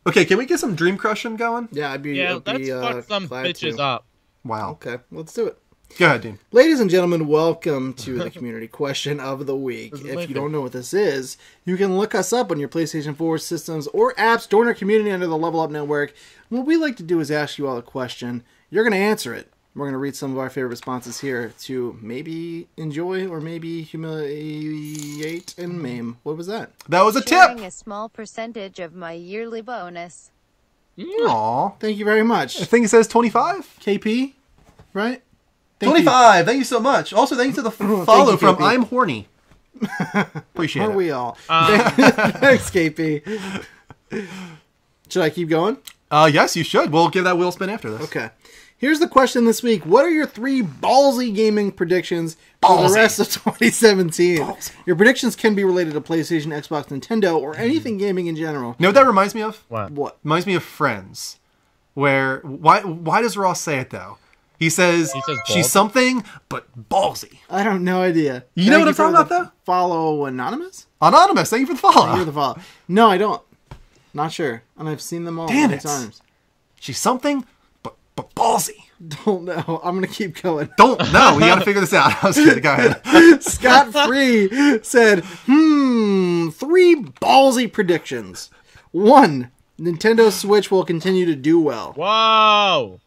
Okay, can we get some dream crushing going? Yeah, let's fuck some bitches up. Wow. Okay, let's do it. Go ahead, Dean. Ladies and gentlemen, welcome to the community question of the week. If you don't know what this is, you can look us up on your PlayStation 4 systems or apps. Join our community under the Level Up Network. What we like to do is ask you all a question. You're going to answer it. We're going to read some of our favorite responses here to maybe enjoy or maybe humiliate and maim. What was that? That was a Sharing tip. a small percentage of my yearly bonus. Aw. Thank you very much. I think it says 25. KP, right? Thank 25. Thank you so much. Also, thanks to the follow from KP. I'm Horny. Appreciate Aren't it. we all? Thanks, KP. Should I keep going? Yes, you should. We'll give that wheel spin after this. Okay. Here's the question this week. What are your 3 ballsy gaming predictions for the rest of 2017? Your predictions can be related to PlayStation, Xbox, Nintendo, or anything gaming in general. You know what that reminds me of? What? Reminds me of Friends. Where, why does Ross say it, though? He says she's ballsy? something, but ballsy. I have no idea. You know what I'm talking about, though? Follow Anonymous? Anonymous, thank you for the follow. You're the follow. No, I don't. Not sure. And I've seen them all many times. She's something, but ballsy. Don't know. I'm going to keep going. Don't know. We got to figure this out. I was kidding. Go ahead. Scott Free said, 3 ballsy predictions. 1, Nintendo Switch will continue to do well. Whoa!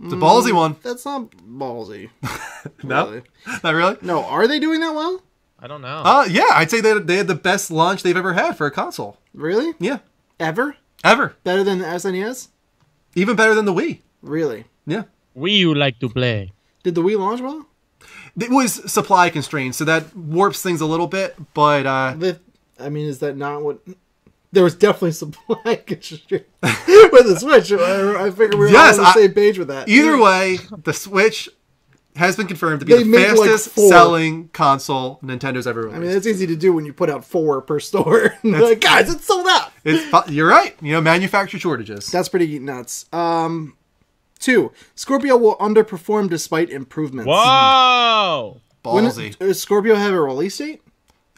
It's a ballsy one. That's not ballsy. No? Really. Not really? No, are they doing that well? I don't know. Yeah, I'd say they had the best launch they've ever had for a console. Really? Yeah. Ever? Ever. Better than the SNES? Even better than the Wii. Really? Yeah. You like to play. Did the Wii launch well? It was supply constrained, so that warps things a little bit, but... Is that not what... There was definitely supply constraint with the Switch. I figured we were all on the same page with that. Either way, the Switch has been confirmed to be the fastest selling console Nintendo's ever released. I mean, that's easy to do when you put out 4 per store. Like, guys, it's sold out. You're right. Manufacturer shortages. That's pretty nuts. 2, Scorpio will underperform despite improvements. Whoa! Ballsy. Does Scorpio have a release date?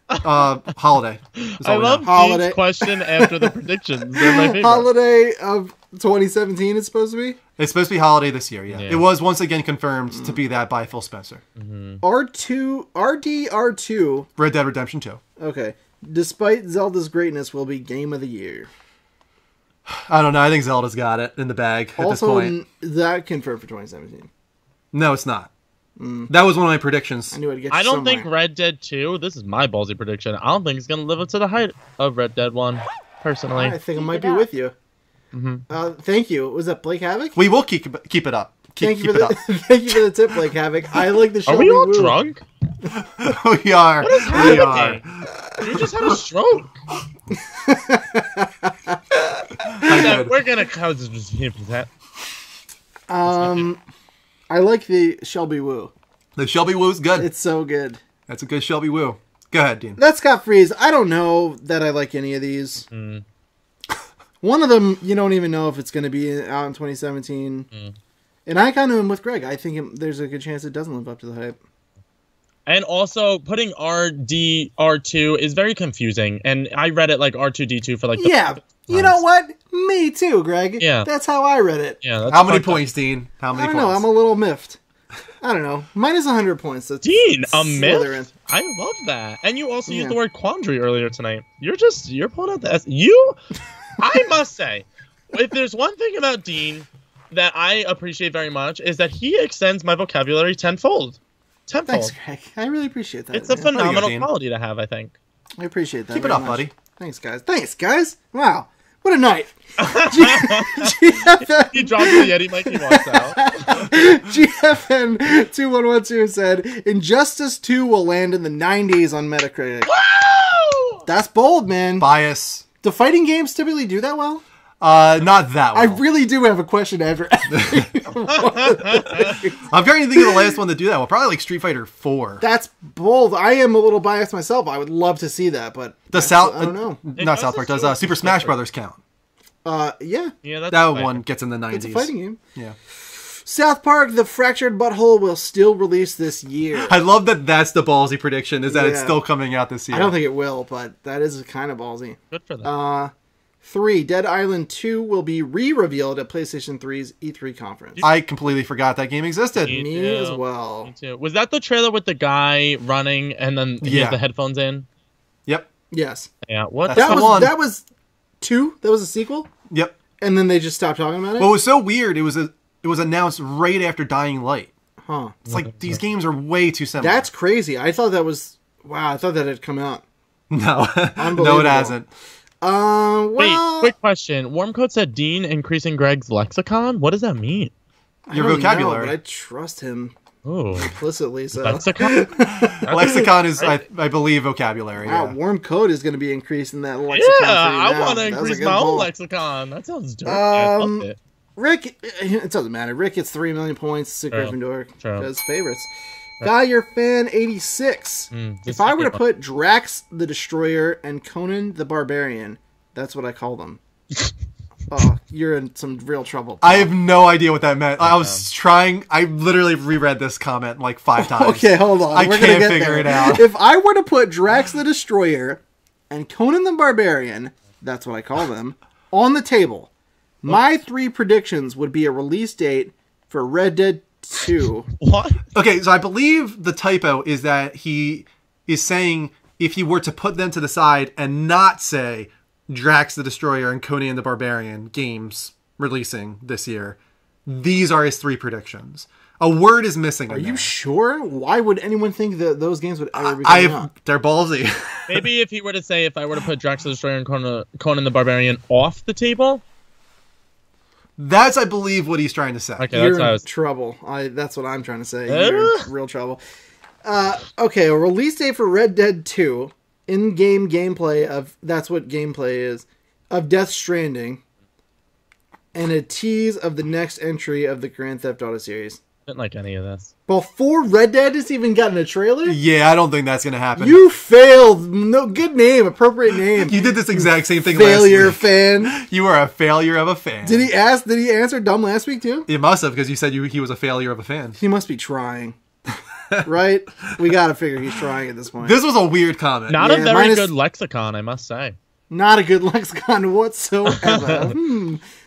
Holiday. I love Dean's question after the predictions. They're my favorite. Holiday of 2017 it's supposed to be? It's supposed to be holiday this year, yeah. It was once again confirmed to be that by Phil Spencer. RDR2. Red Dead Redemption 2. Okay. Despite Zelda's greatness, will be Game of the Year. I don't know. I think Zelda's got it in the bag at this point. That confirmed for 2017. No, it's not. That was one of my predictions. I knew I'd get you I don't somewhere. think Red Dead 2, this is my ballsy prediction, I don't think it's going to live up to the height of Red Dead 1, personally. I think I might be with you. Thank you. Was that Blake Havoc? We will keep it up. Thank you for the tip, Blake Havoc. I like the show. Are we all drunk? We are. What is happening? You just had a stroke. We're going to cut that. I like the Shelby Woo. The Shelby Woo's good. It's so good. That's a good Shelby Woo. Go ahead, Dean. That's Scott Freeze. I don't know that I like any of these. One of them, you don't even know if it's going to be out in 2017. And I kind of am with Greg. I think there's a good chance it doesn't live up to the hype. And also, putting R2 is very confusing. And I read it like R2D2 for like the you know what? Me too, Greg. Yeah. That's how I read it. Yeah. How many points, Dean? How many points? I don't know. I'm a little miffed. I don't know. Minus 100 points. That's Dean, a myth? I love that. And you also used the word quandary earlier tonight. You're pulling out the S. I must say, if there's one thing about Dean that I appreciate very much is that he extends my vocabulary tenfold. Thanks, Greg. I really appreciate that. It's a phenomenal quality to have, I think. I appreciate that. Keep it up, buddy. Thanks, guys. Wow. What a night. He drops the Yeti mic, he walks out. GFN2112 said, Injustice 2 will land in the 90s on Metacritic. Woo! That's bold, man. Bias. Do fighting games typically do that well? Not that well. I really do have a question after. I'm trying to think of the last one to do that well. Probably like Street Fighter 4. That's bold. I am a little biased myself. I would love to see that, but I don't know. Not South Park. Does Super Smash Brothers count? Yeah. That one gets in the 90s. It's a fighting game. Yeah. South Park: The Fractured Butthole will still release this year. I love that that's the ballsy prediction, is that it's still coming out this year. I don't think it will, but that is kind of ballsy. Good for them. 3. Dead Island 2 will be re-revealed at PlayStation 3's E3 conference. I completely forgot that game existed. Me as well. Me too. Was that the trailer with the guy running and then he has the headphones in? Yep. Yes. Yeah. What? That was 2? That was a sequel? Yep. And then they just stopped talking about it? Well, it was so weird. It was announced right after Dying Light. Huh. It's like these games are way too similar. That's crazy. I thought that was... Wow, I thought that had come out. No. No, it hasn't. Well... Wait, quick question. Warmcoat said Dean increasing Greg's lexicon? What does that mean? Your vocabulary. But I trust him Oh, implicitly, so... lexicon? Lexicon is, I believe, vocabulary. Wow, Yeah. Warm Code is going to be increasing that lexicon for you I now. want to That was a increase good my pull. own lexicon. That sounds dope. I love it. Rick, it doesn't matter. Rick gets 3 million points to Gryffindor True. because favorites. Value Fan 86. If I were to put Drax the Destroyer and Conan the Barbarian, that's what I call them. Oh, you're in some real trouble. I have no idea what that meant. I was trying. I literally reread this comment like 5 times. Okay, hold on. I We're can't gonna get figure there. it out. If I were to put Drax the Destroyer and Conan the Barbarian, that's what I call them, on the table, my 3 predictions would be a release date for Red Dead 2. What? Okay, so I believe the typo is that he is saying if he were to put them to the side and not say Drax the Destroyer and Conan the Barbarian games releasing this year, these are his 3 predictions. A word is missing. Are you sure? Why would anyone think that those games would ever be coming out? They're ballsy. Maybe if he were to say, if I were to put Drax the Destroyer and Conan the Barbarian off the table? That's, I believe, what he's trying to say. Okay, You're that's what I in was... trouble. That's what I'm trying to say. You're in real trouble. Okay, a release date for Red Dead 2, in-game gameplay of, that's what gameplay is, of Death Stranding, and a tease of the next entry of the Grand Theft Auto series. Didn't like any of this. Before Red Dead has even gotten a trailer? Yeah, I don't think that's going to happen. You failed. No, good name, appropriate name. You did this exact same thing Failure last week. fan. You are a failure of a fan. Did he answer dumb last week too? It must have, because you said he was a failure of a fan. He must be trying. Right? We gotta figure he's trying at this point. This was a weird comment. Not a very minus- good lexicon, I must say. Not a good lexicon whatsoever.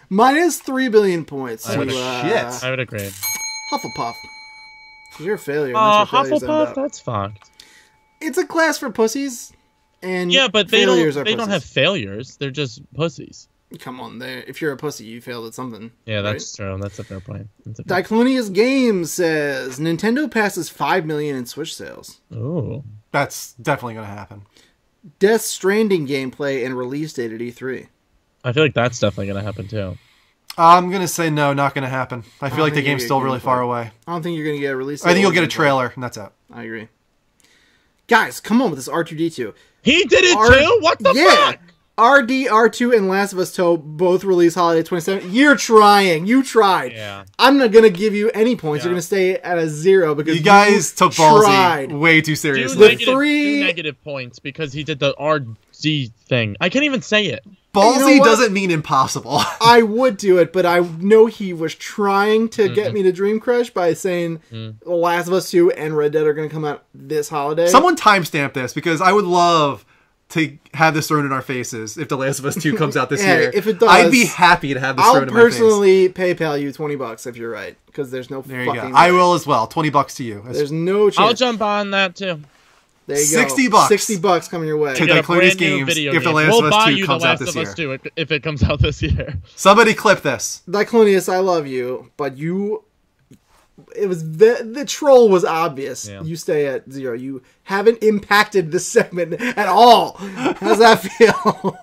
Minus 3 billion points. I would to, shit. I would agree. Hufflepuff. You're a failure. Oh, That's where failures end Hufflepuff? up. That's fucked. It's a class for pussies. And Yeah, but they failures don't are have pussies. failures. They're just pussies. Come on, if you're a pussy, you failed at something. Yeah, that's true. That's a fair point. Diclonius Games says Nintendo passes 5 million in Switch sales. Ooh. That's definitely going to happen. Death Stranding gameplay and release date at E3. I feel like that's definitely going to happen too. I'm going to say no, not going to happen. I feel like the game's still really far away. I don't think you're going to get a release date. I think you'll get a trailer, and that's it. I agree. Guys, come on with this R2-D2. He did it too? What the fuck? R2 and Last of Us 2 both release holiday 27. You're trying. You tried. Yeah. I'm not going to give you any points. You're going to stay at a 0 because You guys took tried. BallSy way too seriously. Two negative points because he did the RD thing. I can't even say it. BallSy You know doesn't mean impossible. I would do it, but I know he was trying to get me to Dream Crush by saying Last of Us 2 and Red Dead are going to come out this holiday. Someone timestamp this, because I would love to have this thrown in our faces if The Last of Us 2 comes out this year. If it does, I'd be happy to have this thrown in my face. I'll personally PayPal you $20 if you're right, because there's no There you fucking go. way. I will as well. $20 to you. There's no chance. I'll jump on that too. There you go. $60. $60 coming your way. To Get a Diclonius brand new Games video if The game. Last We'll of Us buy 2 you comes The out Last this of Us year. 2 if it comes out this year. Somebody clip this. Diclonius, I love you, but it was the troll was obvious. Yeah. You stay at 0. You haven't impacted this segment at all. How's that feel?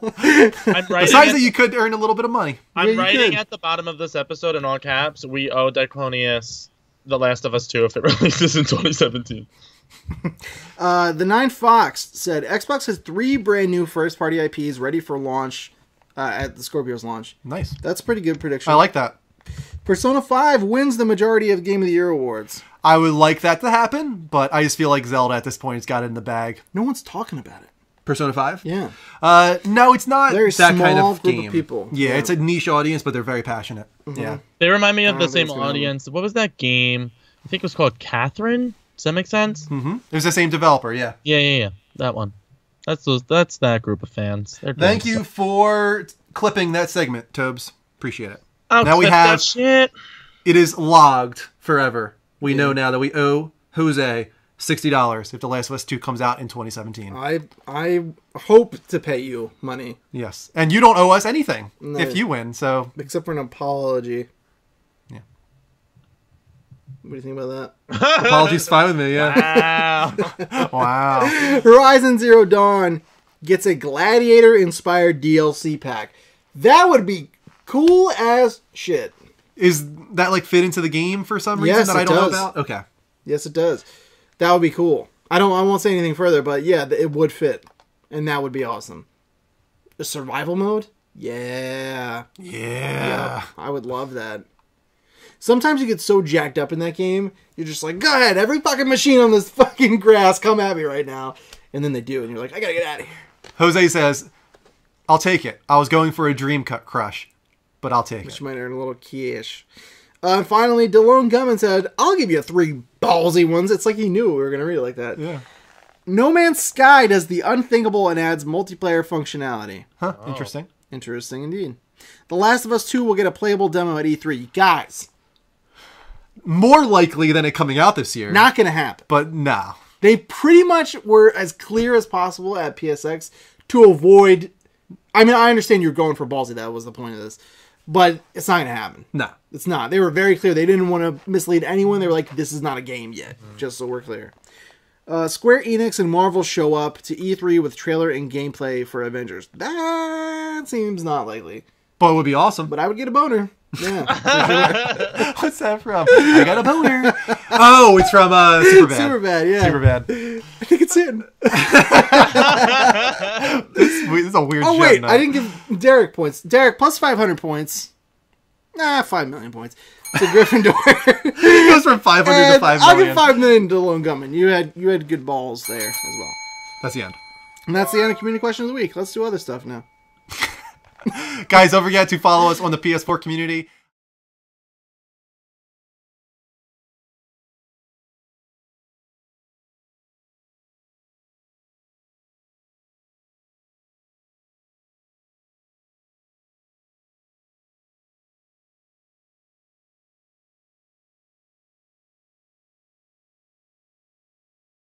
Besides that, you could earn a little bit of money. I'm writing at the bottom of this episode in all caps, we owe Diclonius The Last of Us 2 if it releases in 2017. The 9 Fox said Xbox has 3 brand new first-party IPs ready for launch at the Scorpio's launch. Nice. That's a pretty good prediction. I like that. Persona 5 wins the majority of Game of the Year awards. I would like that to happen, but I just feel like Zelda at this point has got it in the bag. No one's talking about it. Persona 5? Yeah. No, it's not Very that small kind of group game. of people. Yeah, Yeah. it's a niche audience, but they're very passionate. Yeah. They remind me of the think same it's gonna audience. What was that game? I think it was called Catherine. Does that make sense? Mm-hmm. It was the same developer, yeah. Yeah. That one. That's that group of fans. Thank you for clipping that segment, Tobes. Appreciate it. Now we have that shit. It is logged forever. We know now that we owe Jose $60 if The Last of Us 2 comes out in 2017. I hope to pay you money. Yes. And you don't owe us anything if you win, so... Except for an apology. Yeah. What do you think about that? Apology's fine with me, yeah. Wow. Wow. Horizon Zero Dawn gets a Gladiator-inspired DLC pack. That would be cool as shit. Is that like fit into the game for some reason that I don't know about? Okay. Yes, it does. That would be cool. I won't say anything further, but yeah, it would fit. And that would be awesome. A survival mode? Yeah. Yeah. Yep, I would love that. Sometimes you get so jacked up in that game, you're just like, go ahead, every fucking machine on this fucking grass, come at me right now. And then they do, and you're like, I gotta get out of here. Jose says, I'll take it. I was going for a dream cut crush, but I'll take it. You might earn a little cash. And finally, DeLone Gummin said, I'll give you 3 ballsy ones. It's like he knew we were going to read it like that. Yeah. No Man's Sky does the unthinkable and adds multiplayer functionality. Huh. Oh. Interesting. Interesting indeed. The Last of Us 2 will get a playable demo at E3. Guys. More likely than it coming out this year. Not going to happen. But no. They pretty much were as clear as possible at PSX to avoid... I mean, I understand you're going for ballsy. That was the point of this. But it's not going to happen. No. It's not. They were very clear. They didn't want to mislead anyone. They were like, this is not a game yet. Just so we're clear. Square Enix and Marvel show up to E3 with trailer and gameplay for Avengers. That seems not likely. But it would be awesome. But I would get a boner. Yeah. What's that from? I got a boner. Oh, it's from Superbad. Superbad, yeah. Superbad. I think it's in. This is a weird show. Oh, wait. I didn't give Derek points. Derek, plus 500 points. 5 million points. To Gryffindor. It goes from 500 to 5 million. I'll give 5 million to Lone Gummin. You had good balls there as well. That's the end. And that's the end of Community Question of the Week. Let's do other stuff now. Guys, don't forget to follow us on the PS4 community.